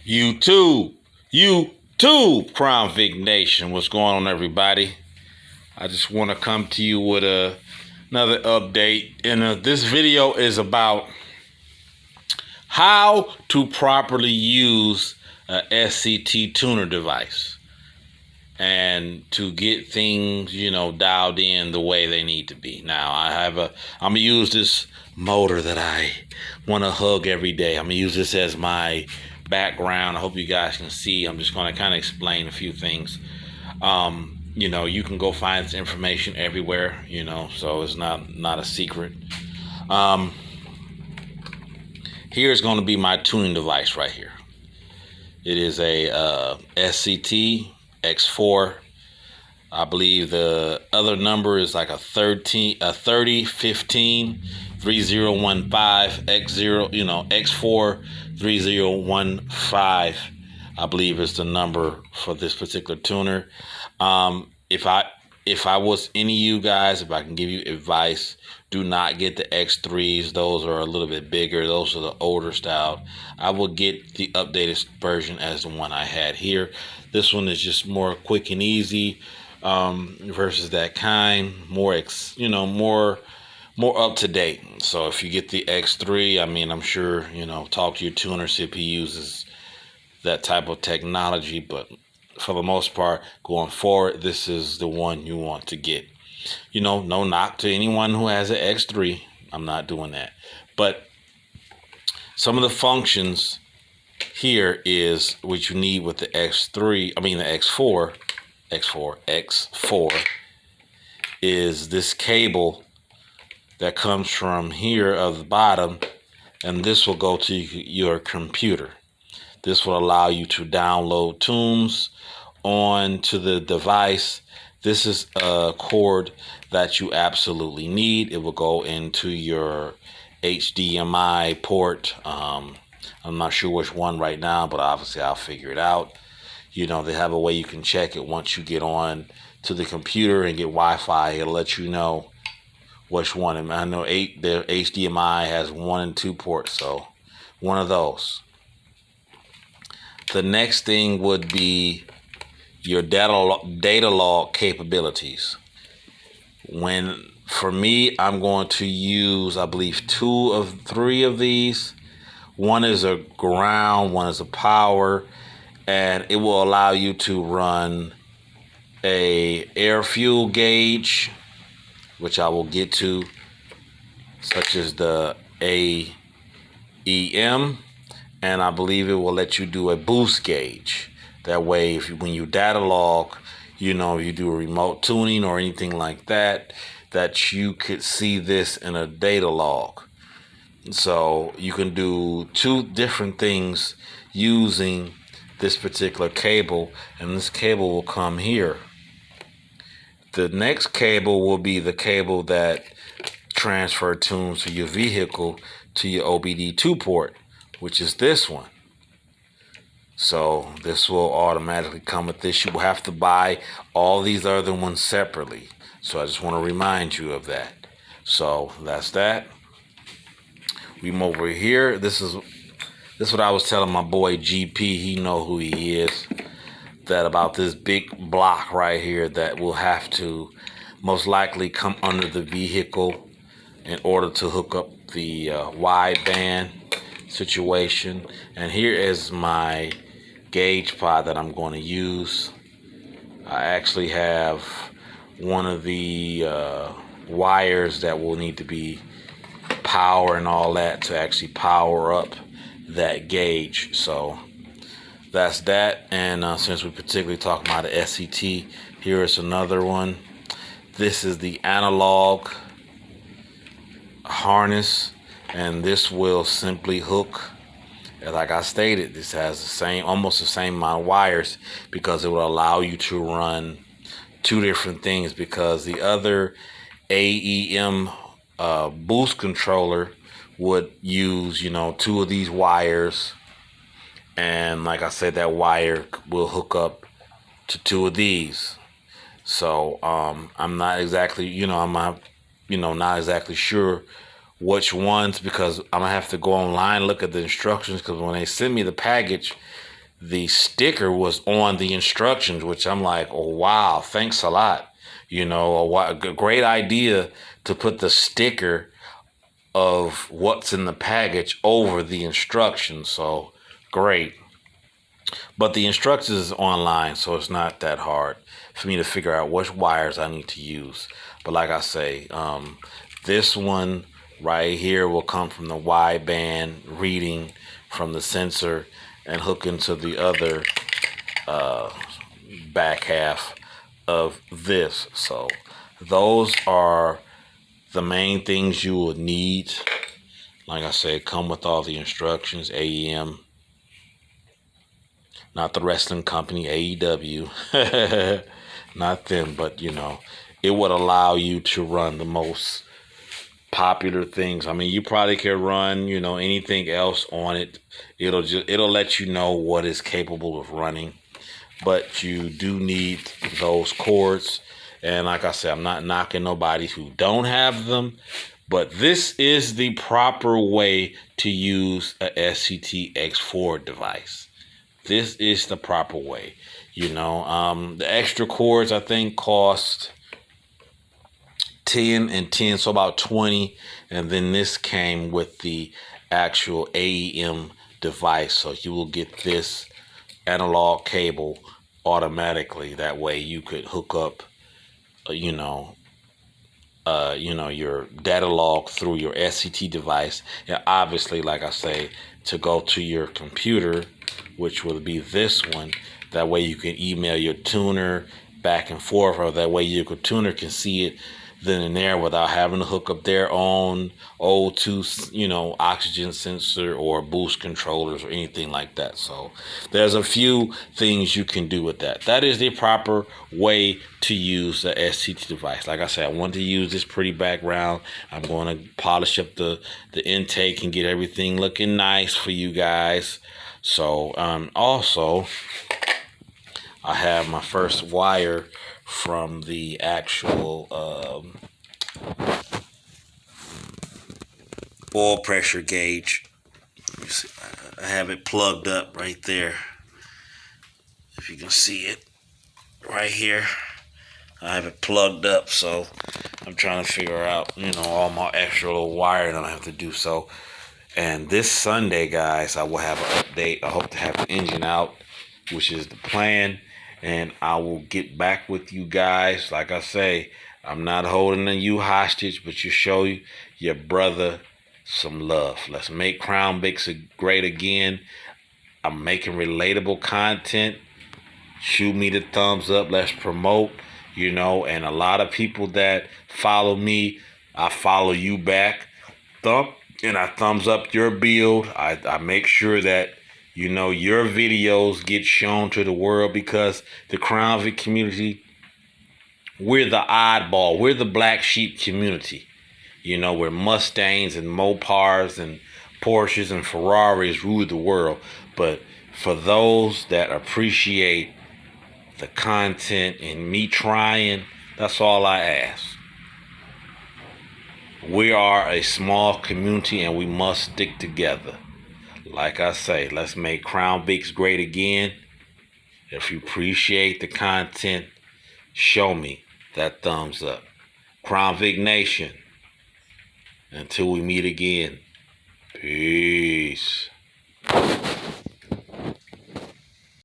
YouTube, Crown Vic Nation. What's going on, everybody? I just want to come to you with another update. And this video is about how to properly use a SCT tuner device and to get things, dialed in the way they need to be. Now, I'm going to use this motor that I want to hug every day. I'm going to use this as my background. I hope you guys can see. I'm just going to kind of explain a few things. You can go find this information everywhere, so it's not a secret. Here's going to be my tuning device right here. It is a SCT X4. I believe the other number is like a 3015 3015 X0, X4 3015. I believe is the number for this particular tuner. If I was any of you guys, if I can give you advice, do not get the X3s. Those are a little bit bigger. Those are the older style. I will get the updated version as the one I had here. This one is just more quick and easy versus that kind, more up to date. So if you get the X3, I'm sure, talk to your tuner, see if he uses that type of technology. But for the most part, going forward, this is the one you want to get. No knock to anyone who has an X3. I'm not doing that. But some of the functions here is what you need with the X4 is this cable that comes from here at the bottom, and this will go to your computer. This will allow you to download tunes onto the device. This is a cord that you absolutely need. It will go into your HDMI port. I'm not sure which one right now, but obviously I'll figure it out. They have a way you can check it once you get on to the computer and get Wi-Fi. It'll let you know which one. And I know the HDMI has 1 and 2 ports, so one of those. The next thing would be your data log capabilities. For me, I'm going to use, I believe, 2 of 3 of these. One is a ground, one is a power, and it will allow you to run a air fuel gauge, which I will get to, such as the AEM, and I believe it will let you do a boost gauge. That way, when you data log, you do a remote tuning or anything like that, that you could see this in a data log. So you can do 2 different things using this particular cable, and this cable will come here. The next cable will be the cable that transfer tunes to your vehicle to your OBD2 port, which is this one. So this will automatically come with this. You will have to buy all these other ones separately. So I just want to remind you of that. So that's that. We move over here. This is what I was telling my boy GP. He know who he is. That about this big block right here that will have to most likely come under the vehicle in order to hook up the wideband situation. And here is my gauge pod that I'm going to use. I actually have one of the wires that will need to be power and all that to actually power up that gauge. So that's that. And since we particularly talking about the SCT, here is another one. This is the analog harness, and this will simply hook. Like I stated, this has almost the same amount of wires, because it will allow you to run 2 different things, because the other AEM boost controller would use 2 of these wires, and like I said, that wire will hook up to 2 of these. So I'm not exactly not exactly sure which ones, because I'm gonna have to go online, look at the instructions, because when they send me the package, the sticker was on the instructions, which I'm like, oh, wow, thanks a lot. A great idea to put the sticker of what's in the package over the instructions. So great. But the instructions is online, so it's not that hard for me to figure out which wires I need to use. But like I say, this one right here will come from the wideband reading from the sensor and hook into the other back half of this. So those are the main things you will need. Like I said, come with all the instructions. AEM, not the wrestling company, AEW. Not them, but it would allow you to run the most popular things. I mean, you probably can run, anything else on it. It'll let you know what is capable of running. But you do need those cords. And like I said, I'm not knocking nobody who don't have them, but this is the proper way to use a SCT X4 device. This is the proper way. The extra cords I think cost 10 and 10, so about 20. And then this came with the actual AEM device. So you will get this analog cable automatically. That way you could hook up, your data log through your SCT device. And obviously, like I say, to go to your computer, which will be this one. That way you can email your tuner back and forth, or that way your tuner can see it then and there without having to hook up their own O2, oxygen sensor or boost controllers or anything like that. So there's a few things you can do with that. That is the proper way to use the SCT device. Like I said, I want to use this pretty background. I'm going to polish up the intake and get everything looking nice for you guys. So also, I have my first wire from the actual oil pressure gauge. I have it plugged up right there. If you can see it right here, I have it plugged up. So I'm trying to figure out, all my extra little wiring I have to do. So, and this Sunday, guys, I will have an update. I hope to have the engine out, which is the plan. And I will get back with you guys. Like I say, I'm not holding you hostage, but you show your brother some love. Let's make Crown Vics great again. I'm making relatable content. Shoot me the thumbs up. Let's promote, and a lot of people that follow me, I follow you back. And I thumbs up your build. I make sure that your videos get shown to the world, because the Crown Vic community, we're the oddball. We're the black sheep community. Where Mustangs and Mopars and Porsches and Ferraris rule the world. But for those that appreciate the content and me trying, that's all I ask. We are a small community and we must stick together. Like I say, let's make Crown Vics great again. If you appreciate the content, show me that thumbs up. Crown Vic Nation, until we meet again, peace.